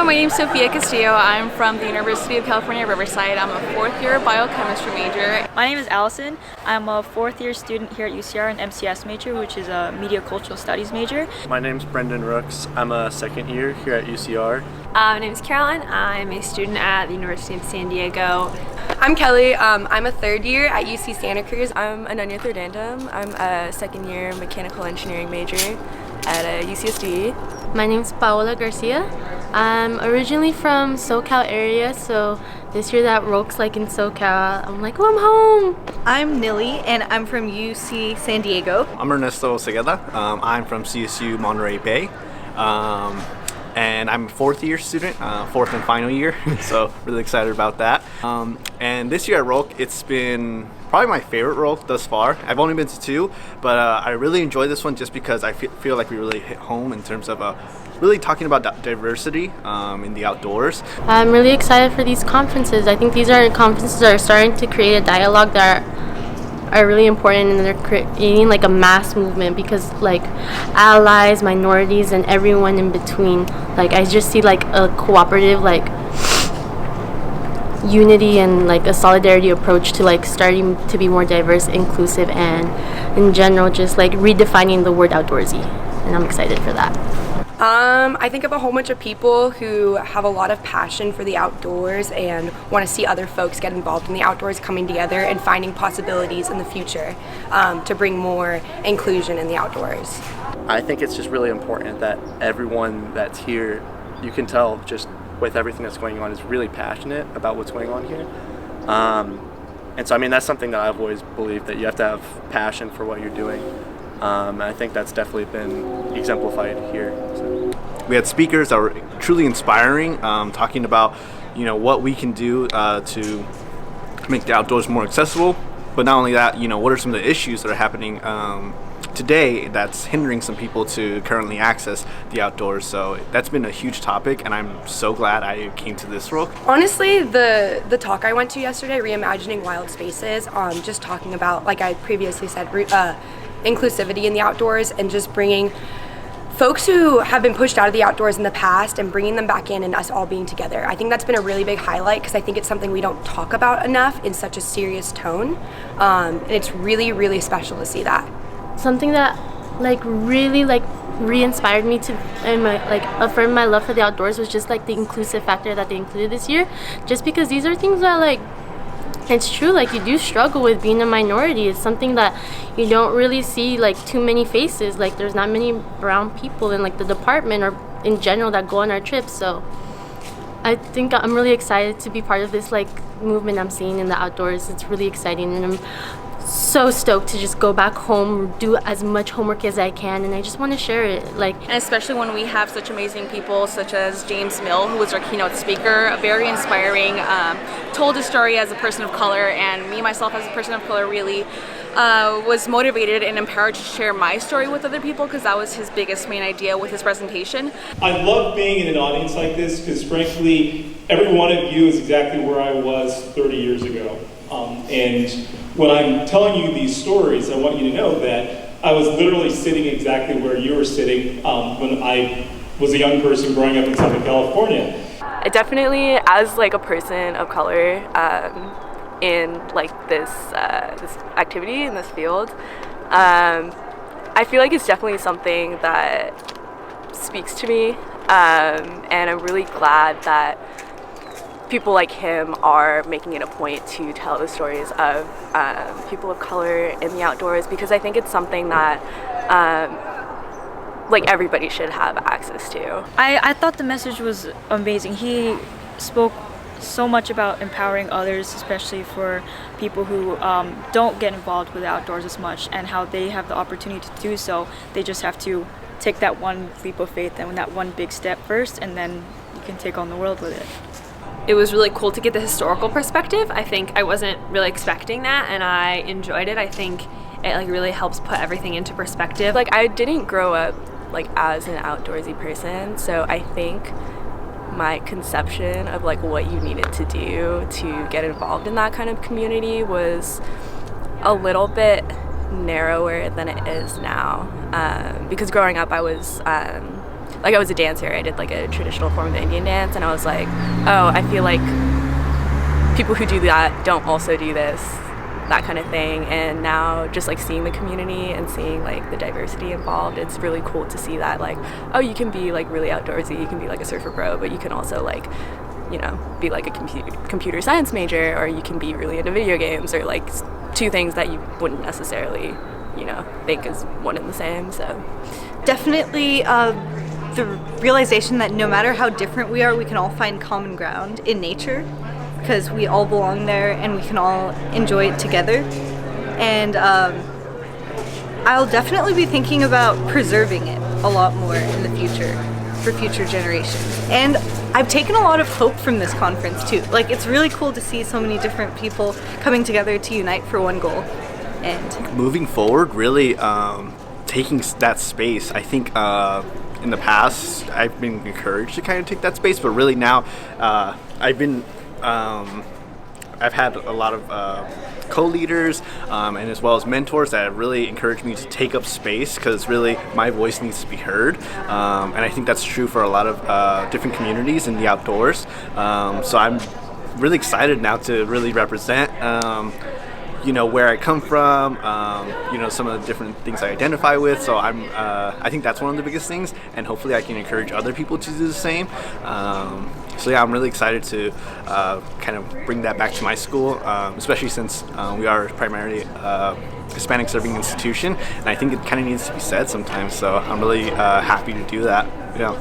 my name is Sophia Castillo. I'm from the University of California, Riverside. I'm a fourth-year biochemistry major. My name is Allison. I'm a fourth-year student here at UCR, an MCS major, which is a Media Cultural Studies major. My name's Brendan Rooks. I'm a second year here at UCR. My name is Caroline. I'm a student at the University of San Diego. I'm Kelly. I'm a third year at UC Santa Cruz. I'm Ananya Thirdandam. I'm a second year mechanical engineering major at UCSD. My name's Paola Garcia. I'm originally from SoCal area, so this year that WROLC's like in SoCal, I'm like, oh, I'm home. I'm Nilly, and I'm from UC San Diego. I'm Ernesto Segueda. I'm from CSU Monterey Bay. And I'm a fourth year student, fourth and final year, so really excited about that. And this year at WROLC, it's been probably my favorite WROLC thus far. I've only been to two, but I really enjoyed this one just because I feel like we really hit home in terms of really talking about diversity in the outdoors. I'm really excited for these conferences. I think these are conferences that are starting to create a dialogue that are really important, and they're creating like a mass movement because like allies, minorities, and everyone in between, like I just see like a cooperative like unity and like a solidarity approach to like starting to be more diverse, inclusive, and in general just like redefining the word outdoorsy, and I'm excited for that. I think of a whole bunch of people who have a lot of passion for the outdoors and want to see other folks get involved in the outdoors coming together and finding possibilities in the future to bring more inclusion in the outdoors. I think it's just really important that everyone that's here, you can tell just with everything that's going on, is really passionate about what's going on here. And so, I mean, that's something that I've always believed, that you have to have passion for what you're doing. I think that's definitely been exemplified here. So. We had speakers that were truly inspiring, talking about what we can do to make the outdoors more accessible. But not only that, what are some of the issues that are happening today that's hindering some people to currently access the outdoors. So that's been a huge topic, and I'm so glad I came to this WROLC. Honestly, the talk I went to yesterday, Reimagining Wild Spaces, just talking about, like I previously said, inclusivity in the outdoors and just bringing folks who have been pushed out of the outdoors in the past and bringing them back in and us all being together. I think that's been a really big highlight because I think it's something we don't talk about enough in such a serious tone, and it's really, really special to see that. Something that like really like re-inspired me to affirm my love for the outdoors was just like the inclusive factor that they included this year, just because these are things that like, it's true, like you do struggle with being a minority. It's something that you don't really see like too many faces. Like there's not many brown people in like the department or in general that go on our trips. So I think I'm really excited to be part of this like movement I'm seeing in the outdoors. It's really exciting, and I'm so stoked to just go back home, do as much homework as I can, and I just want to share it. And especially when we have such amazing people such as James Mill, who was our keynote speaker, very inspiring, told his story as a person of color, and me myself as a person of color really was motivated and empowered to share my story with other people, because that was his biggest main idea with his presentation. I love being in an audience like this because frankly, every one of you is exactly where I was 30 years ago. And when I'm telling you these stories, I want you to know that I was literally sitting exactly where you were sitting when I was a young person growing up in Southern California. I definitely, as like a person of color in like this activity, in this field, I feel like it's definitely something that speaks to me, and I'm really glad that people like him are making it a point to tell the stories of people of color in the outdoors, because I think it's something that like everybody should have access to. I thought the message was amazing. He spoke so much about empowering others, especially for people who don't get involved with the outdoors as much, and how they have the opportunity to do so. They just have to take that one leap of faith and that one big step first, and then you can take on the world with it. It was really cool to get the historical perspective. I think I wasn't really expecting that, and I enjoyed it. I think it like really helps put everything into perspective. Like I didn't grow up like as an outdoorsy person, so I think my conception of like what you needed to do to get involved in that kind of community was a little bit narrower than it is now, because growing up I was like I was a dancer. I did like a traditional form of Indian dance, and I was like, oh, I feel like people who do that don't also do this, that kind of thing. And now just like seeing the community and seeing like the diversity involved, it's really cool to see that, like, oh, you can be like really outdoorsy, you can be like a surfer pro, but you can also like, you know, be like a computer science major, or you can be really into video games, or like two things that you wouldn't necessarily, you know, think is one and the same. So Definitely the realization that no matter how different we are, we can all find common ground in nature, because we all belong there and we can all enjoy it together. And I'll definitely be thinking about preserving it a lot more in the future for future generations. And I've taken a lot of hope from this conference too. Like, it's really cool to see so many different people coming together to unite for one goal. And moving forward, really taking that space, I think in the past I've been encouraged to kind of take that space, but really now I've had a lot of co-leaders and as well as mentors that have really encouraged me to take up space, because really my voice needs to be heard, and I think that's true for a lot of different communities in the outdoors. So I'm really excited now to really represent you know, where I come from, you know, some of the different things I identify with. So I think that's one of the biggest things, and hopefully I can encourage other people to do the same. So yeah, I'm really excited to kind of bring that back to my school, especially since we are primarily a Hispanic serving institution, and I think it kind of needs to be said sometimes. So I'm really happy to do that. Yeah.